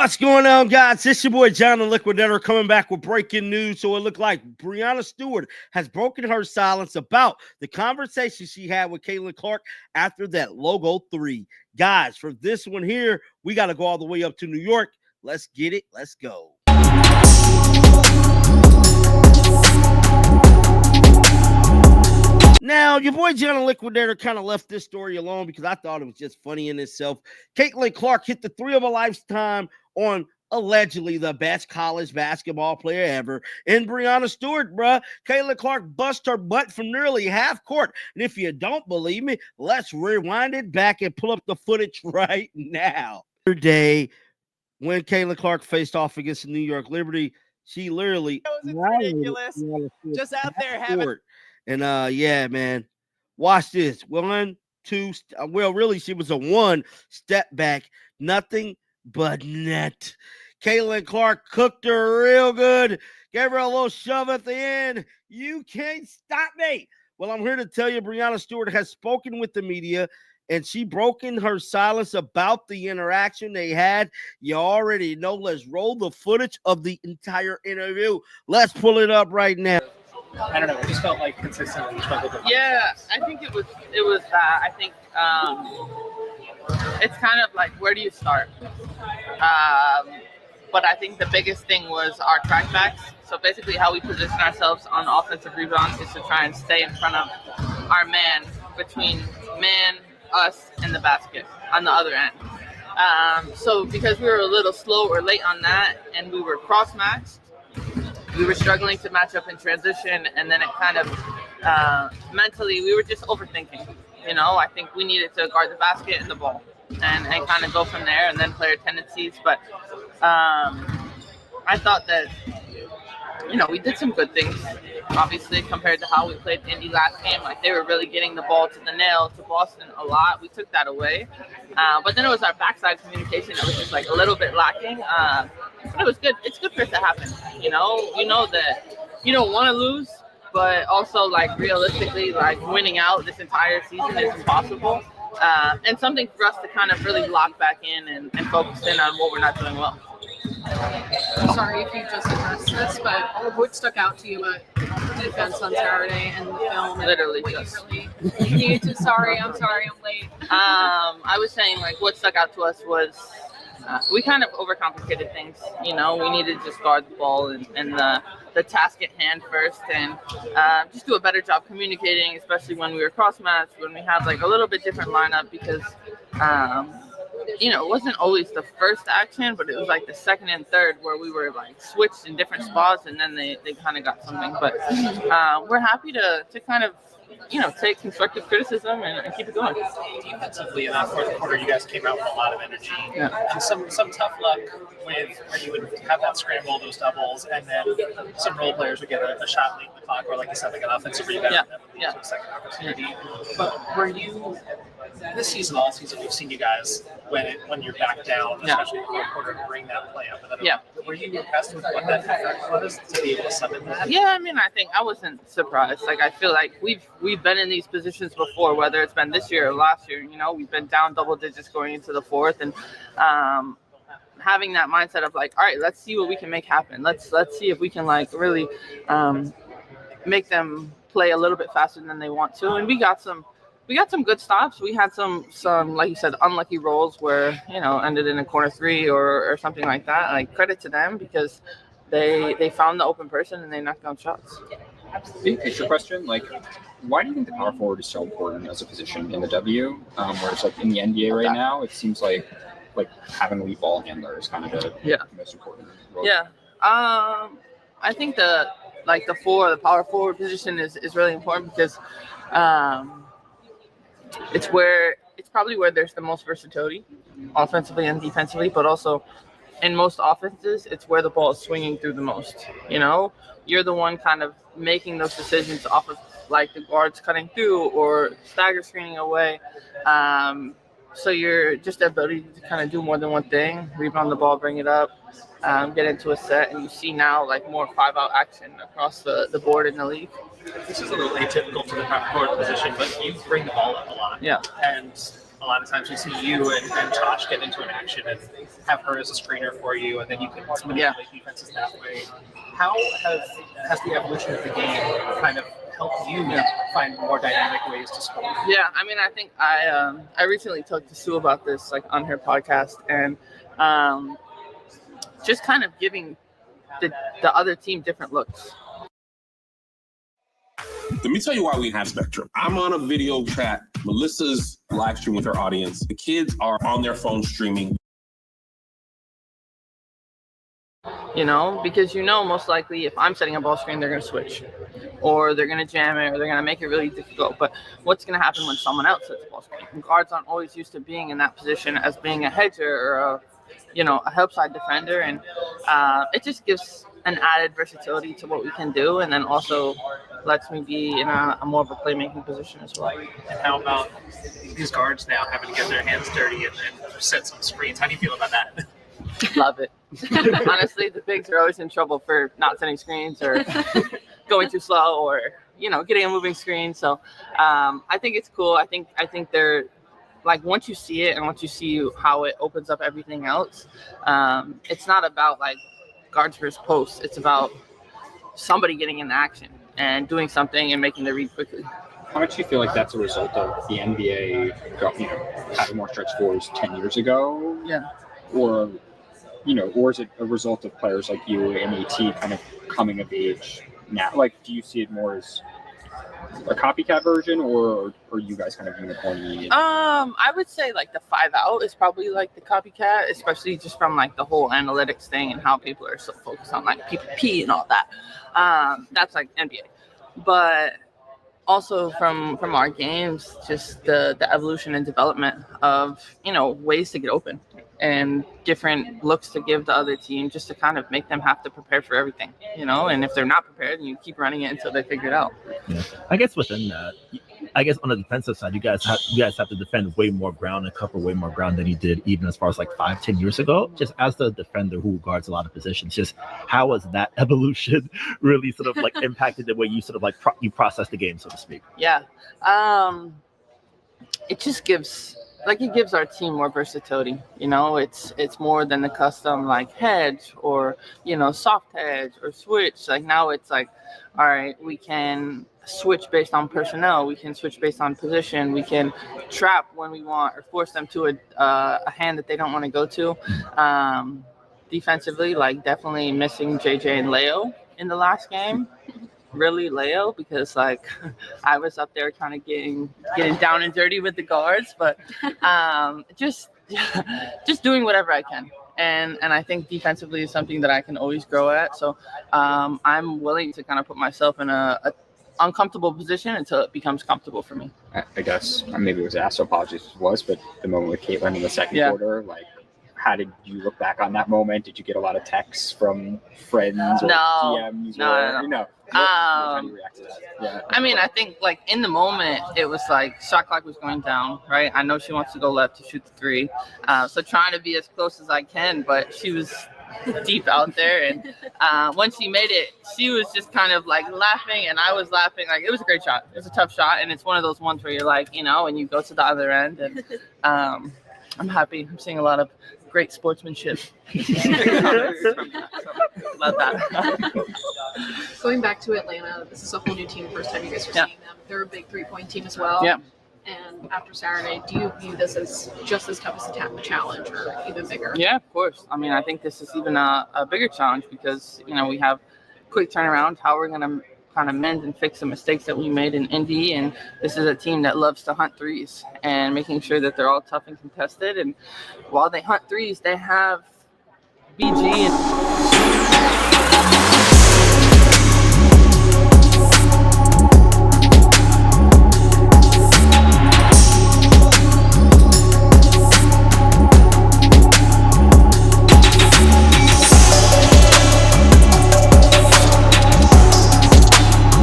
What's going on, guys? It's your boy John the Liquidator coming back with breaking news. So it looked like Breanna Stewart has broken her silence about the conversation she had with Caitlin Clark after that logo 3. Guys, for this one here, we got to go all the way up to New York. Let's get it. Let's go. Now, your boy John the Liquidator kind of left this story alone because I thought it was just funny in itself. Caitlin Clark hit the 3 of a lifetime on allegedly the best college basketball player ever in Breanna Stewart, bruh. Caitlin Clark bust her butt from nearly half court. And if you don't believe me, let's rewind it back and pull up the footage right now. Day when Caitlin Clark faced off against the New York Liberty, she literally was ridiculous. Just out there having. And yeah, man, watch this. 1, 2. Well, really, she was a 1 step back, nothing but net. Caitlin Clark cooked her real good, gave her a little shove at the end. You can't stop me. Well, I'm here to tell you, Breanna Stewart has spoken with the media, and she broken her silence about the interaction they had. You already know. Let's roll the footage of the entire interview. Let's pull it up right now. I don't know. It just felt like consistent and struggled. Yeah, I think it was that. I think it's kind of like, where do you start? But I think the biggest thing was our crackbacks. So basically how we position ourselves on offensive rebounds is to try and stay in front of our man, between man, us, and the basket on the other end. So because we were a little slow or late on that and we were cross-matched, we were struggling to match up in transition, and then it kind of mentally we were just overthinking. You know, I think we needed to guard the basket and the ball and kind of go from there, and then player tendencies. But I thought that, you know, we did some good things, obviously, compared to how we played Indy last game. Like, they were really getting the ball to the nail to Boston a lot. We took that away. But then it was our backside communication that was just like a little bit lacking. But it was good. It's good for it to happen. You know that you don't want to lose, but also, like, realistically, like, winning out this entire season is impossible. And something for us to kind of really lock back in and focus in on what we're not doing well. I'm sorry if you just addressed this, but what stuck out to you about defense on Saturday and the film? Literally just. Sorry, I'm late. I was saying, like, what stuck out to us was we kind of overcomplicated things. You know, we needed to just guard the ball and the task at hand first, and just do a better job communicating, especially when we were cross-matched, when we had like a little bit different lineup, because you know, it wasn't always the first action, but it was like the second and third where we were like switched in different spots, and then they kind of got something. But we're happy to kind of, you know, take constructive criticism and keep it going. Defensively, in that fourth quarter, you guys came out with a lot of energy, and some tough luck with where you would have that scramble, those doubles, and then some role players would get a shot late in the clock, or like you said, like an offensive rebound, and that would lead to a second opportunity. But were you, this season, all season, we've seen you guys when you're back down, especially in the fourth quarter, to bring that play up. And then were you impressed with what that effect was to be able to summon that? Yeah, I mean, I think I wasn't surprised. Like, I feel like we've been in these positions before, whether it's been this year or last year. You know, we've been down double digits going into the fourth, and having that mindset of like, all right, let's see what we can make happen. Let's see if we can like really make them play a little bit faster than they want to. And we got some good stops. We had some like you said, unlucky rolls where, you know, ended in a corner 3 or something like that. Like, credit to them, because they found the open person and they knocked down shots. Big picture question, like, why do you think the power forward is so important as a position in the W? Whereas like in the NBA right now, it seems like having a lead ball handler is kind of the most important role. Yeah. I think the power forward position is really important because it's probably where there's the most versatility offensively and defensively, but also in most offenses, it's where the ball is swinging through the most. You know, you're the one kind of making those decisions off of like the guards cutting through or stagger screening away. So you're just the ability to kind of do more than one thing, rebound the ball, bring it up, get into a set, and you see now like more 5-out action across the board in the league. This is a little atypical to the power forward position, but you bring the ball up a lot. Yeah. And a lot of times we see you and Tosh get into an action and have her as a screener for you, and then you can manipulate defenses that way. How has the evolution of the game kind of helped you find more dynamic ways to score? Yeah, I mean, I think I recently talked to Sue about this, like on her podcast, and just kind of giving the other team different looks. Let me tell you why we have Spectrum. I'm on a video chat. Melissa's live streaming with her audience. The kids are on their phone streaming. You know, because most likely if I'm setting a ball screen, they're going to switch, or they're going to jam it, or they're going to make it really difficult. But what's going to happen when someone else sets a ball screen? And guards aren't always used to being in that position as being a hedger or a help side defender, and it just gives an added versatility to what we can do, and then also lets me be in a more of a playmaking position as well. And how about these guards now having to get their hands dirty and set some screens? How do you feel about that? Love it. Honestly, the bigs are always in trouble for not setting screens or going too slow or getting a moving screen. So I think it's cool. I think they're like, once you see it and once you see how it opens up everything else, it's not about like guards versus posts. It's about somebody getting in action and doing something and making the read quickly. How much do you feel like that's a result of the NBA, having more stretch fours 10 years ago? Yeah. Or is it a result of players like you and AT kind of coming of age now? Like, do you see it more as a copycat version, or are you guys kind of unicorny? I would say like the 5-out is probably like the copycat, especially just from like the whole analytics thing and how people are so focused on like PPP and all that. That's like NBA, but also from our games, just the evolution and development of ways to get open and different looks to give the other team, just to kind of make them have to prepare for everything, and if they're not prepared, you keep running it until they figure it out. Yeah. I guess within that, on the defensive side, you guys have to defend way more ground and cover way more ground than you did even as far as like 5-10 years ago. Just as the defender who guards a lot of positions, just how has that evolution really sort of like impacted the way you sort of like you process the game, so to speak? Yeah, it just gives our team more versatility. It's more than the custom like hedge or soft hedge or switch. Like now it's like, all right, we can switch based on personnel, we can switch based on position, we can trap when we want or force them to a hand that they don't want to go to. Defensively, like definitely missing JJ and Leo in the last game. Really Leo, because like I was up there kind of getting down and dirty with the guards, but just doing whatever I can, and I think defensively is something that I can always grow at. So I'm willing to kind of put myself in a uncomfortable position until it becomes comfortable for me. I guess maybe it was asked, so apologies if it was, but the moment with Caitlin in the second quarter, like, how did you look back on that moment? Did you get a lot of texts from friends or DMs? No. How do you react to that? Yeah. I mean, I think like in the moment, it was like shot clock was going down, right? I know she wants to go left to shoot the three. So trying to be as close as I can, but she was deep out there. And when she made it, she was just kind of like laughing and I was laughing. Like, it was a great shot. It was a tough shot. And it's one of those ones where you're like, and you go to the other end. And I'm happy. I'm seeing a lot of great sportsmanship. Love that. Going back to Atlanta, this is a whole new team. First time you guys are seeing them. They're a big 3-point team as well. Yeah. And after Saturday, do you view this as just as tough as a challenge or even bigger? Yeah, of course. I mean, I think this is even a bigger challenge because, we have quick turnaround, how we're going to kind of mend and fix the mistakes that we made in Indy. And this is a team that loves to hunt threes and making sure that they're all tough and contested. And while they hunt threes, they have BG and